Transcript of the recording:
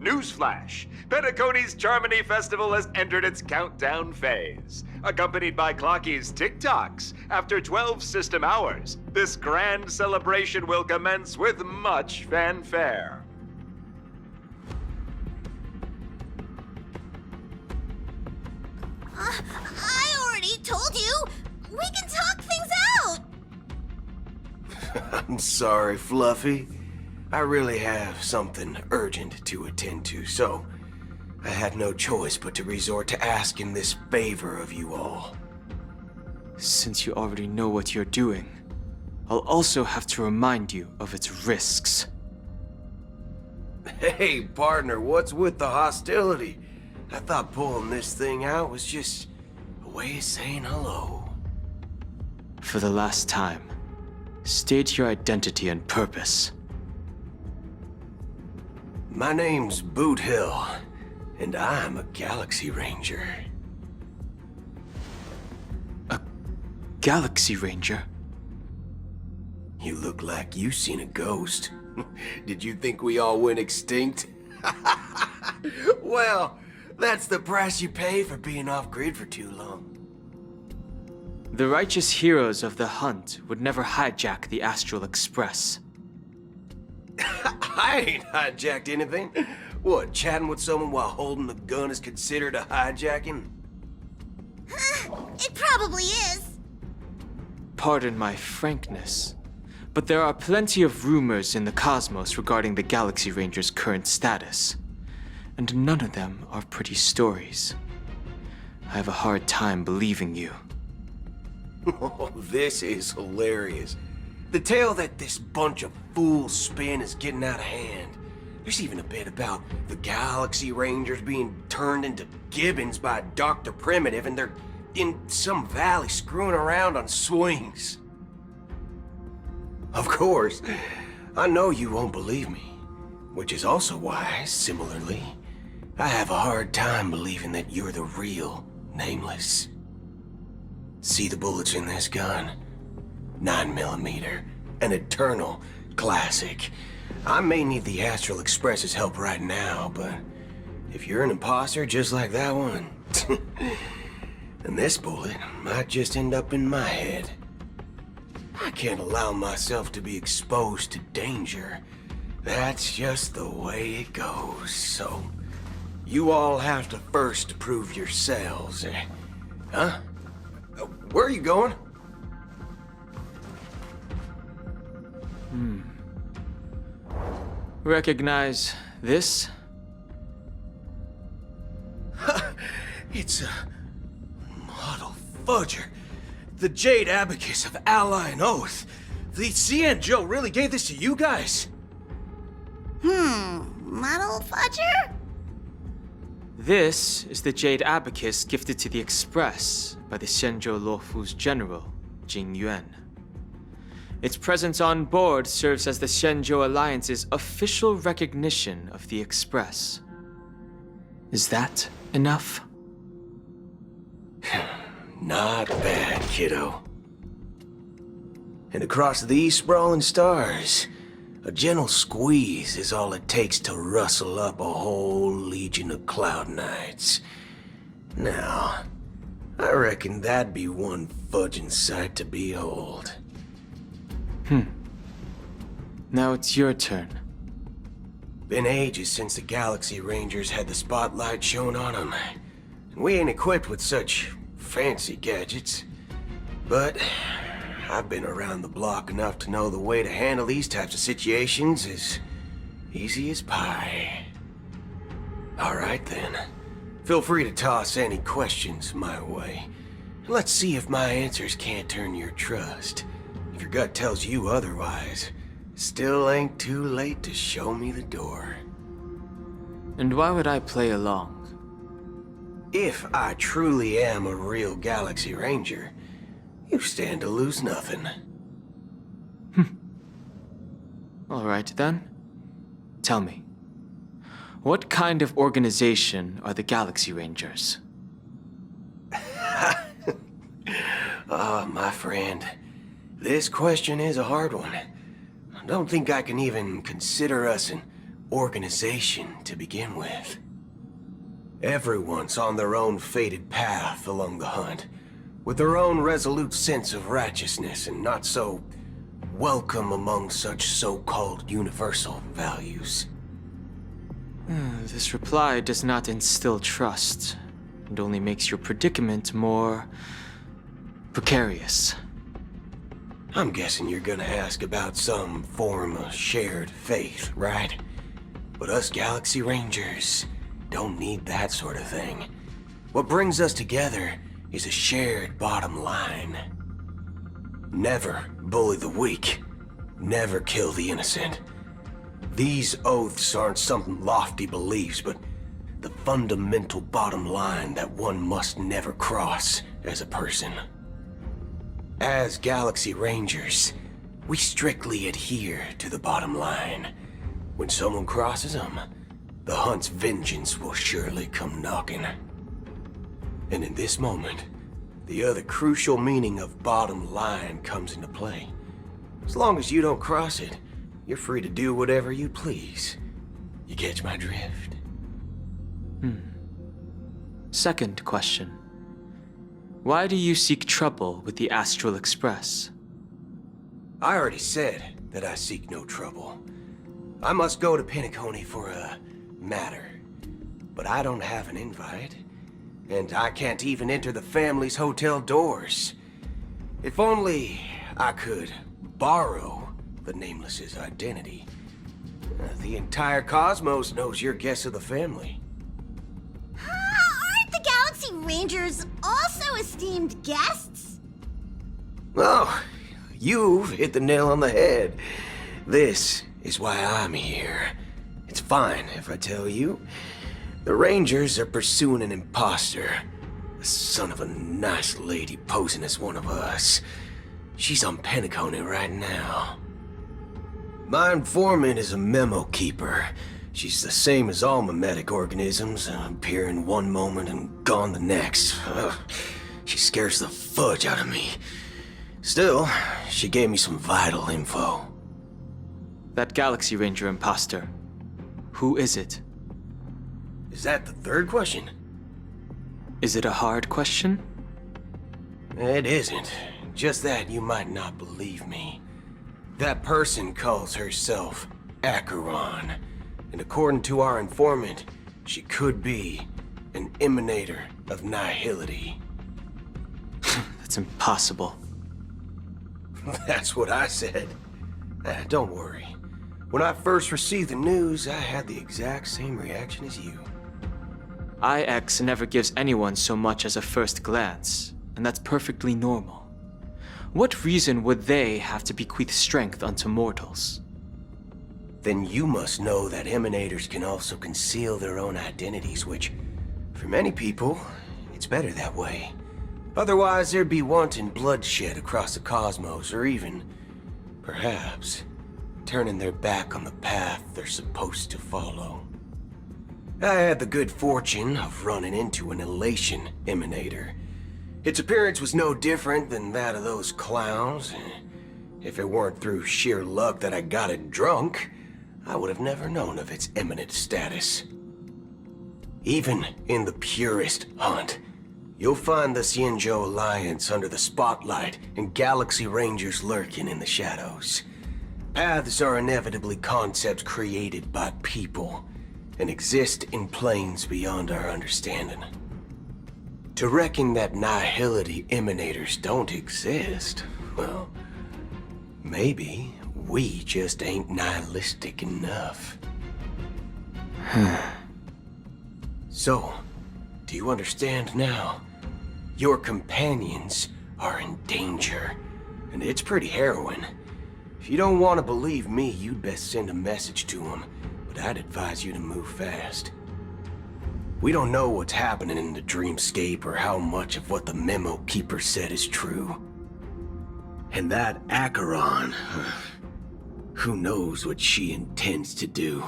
Newsflash! Penacony's Charmony Festival has entered its countdown phase. Accompanied by Clocky's TikToks, after 12 system hours, this grand celebration will commence with much fanfare. I already told you! We can talk things out! I'm sorry, Fluffy. I really have something urgent to attend to, so I had no choice but to resort to asking this favor of you all. Since you already know what you're doing, I'll also have to remind you of its risks. Hey, partner, what's with the hostility? I thought pulling this thing out was just a way of saying hello. For the last time, state your identity and purpose. My name's Boot Hill, and I'm a Galaxy Ranger. A Galaxy Ranger? You look like you seen a ghost. Did you think we all went extinct? Well, that's the price you pay for being off-grid for too long. The righteous heroes of the hunt would never hijack the Astral Express. I ain't hijacked anything. What, chatting with someone while holding the gun is considered a hijacking? It probably is. Pardon my frankness, but there are plenty of rumors in the cosmos regarding the Galaxy Ranger's current status, and none of them are pretty stories. I have a hard time believing you. Oh, this is hilarious. The tale that this bunch of fools spin is getting out of hand. There's even a bit about the Galaxy Rangers being turned into gibbons by Dr. Primitive, and they're in some valley screwing around on swings. Of course, I know you won't believe me, which is also why, similarly, I have a hard time believing that you're the real Nameless. See the bullets in this gun? 9mm, an eternal classic. I may need the Astral Express's help right now, but if you're an imposter just like that one, then this bullet might just end up in my head. I can't allow myself to be exposed to danger. That's just the way it goes, so you all have to first prove yourselves. Huh? Where are you going? Recognize this? It's a model fudger. The Jade Abacus of Ally and Oath. The CN Joe really gave this to you guys? Model fudger? This is the Jade Abacus gifted to the Express by the Shenzhou Luofu's general, Jing Yuan. Its presence on board serves as the Shenzhou Alliance's official recognition of the Express. Is that enough? Not bad, kiddo. And across these sprawling stars, a gentle squeeze is all it takes to rustle up a whole legion of Cloud Knights. Now, I reckon that'd be one fudging sight to behold. Now it's your turn. Been ages since the Galaxy Rangers had the spotlight shown on them. And we ain't equipped with such fancy gadgets. But I've been around the block enough to know the way to handle these types of situations is easy as pie. Alright then. Feel free to toss any questions my way. Let's see if my answers can't turn your trust. If your gut tells you otherwise, still ain't too late to show me the door. And why would I play along? If I truly am a real Galaxy Ranger, you stand to lose nothing. Alright then. Tell me, what kind of organization are the Galaxy Rangers? My friend, this question is a hard one. I don't think I can even consider us an organization to begin with. Everyone's on their own fated path along the hunt, with their own resolute sense of righteousness and not so welcome among such so-called universal values. This reply does not instill trust, and only makes your predicament more precarious. I'm guessing you're gonna ask about some form of shared faith, right? But us Galaxy Rangers don't need that sort of thing. What brings us together is a shared bottom line. Never bully the weak. Never kill the innocent. These oaths aren't some lofty beliefs, but the fundamental bottom line that one must never cross as a person. As Galaxy Rangers, we strictly adhere to the bottom line. When someone crosses them, the hunt's vengeance will surely come knocking. And in this moment, the other crucial meaning of bottom line comes into play. As long as you don't cross it, you're free to do whatever you please. You catch my drift? Second question. Why do you seek trouble with the Astral Express? I already said that I seek no trouble. I must go to Penacony for a matter. But I don't have an invite. And I can't even enter the family's hotel doors. If only I could borrow the Nameless's identity. The entire cosmos knows your guess of the family. Aren't the Galaxy Rangers also esteemed guests? Oh, you've hit the nail on the head. This is why I'm here. It's fine if I tell you. The Rangers are pursuing an imposter. The son of a nice lady posing as one of us. She's on Penacony right now. My informant is a memo keeper. She's the same as all mimetic organisms, appearing one moment and gone the next. Ugh, she scares the fudge out of me. Still, she gave me some vital info. That Galaxy Ranger imposter. Who is it? Is that the third question? Is it a hard question? It isn't. Just that you might not believe me. That person calls herself Acheron. And according to our informant, she could be an emanator of nihility. That's impossible. That's what I said. Don't worry. When I first received the news, I had the exact same reaction as you. IX never gives anyone so much as a first glance, and that's perfectly normal. What reason would they have to bequeath strength unto mortals? Then you must know that emanators can also conceal their own identities, which, for many people, it's better that way. Otherwise, there'd be wanton bloodshed across the cosmos, or even, perhaps, turning their back on the path they're supposed to follow. I had the good fortune of running into an elation emanator. Its appearance was no different than that of those clowns. If it weren't through sheer luck that I got it drunk, I would have never known of its eminent status. Even in the purest hunt, you'll find the Xianzhou Alliance under the spotlight and Galaxy Rangers lurking in the shadows. Paths are inevitably concepts created by people and exist in planes beyond our understanding. To reckon that nihility emanators don't exist, well, maybe we just ain't nihilistic enough. So, do you understand now? Your companions are in danger, and it's pretty harrowing. If you don't want to believe me, you'd best send a message to them, but I'd advise you to move fast. We don't know what's happening in the dreamscape or how much of what the memo keeper said is true. And that Acheron, who knows what she intends to do.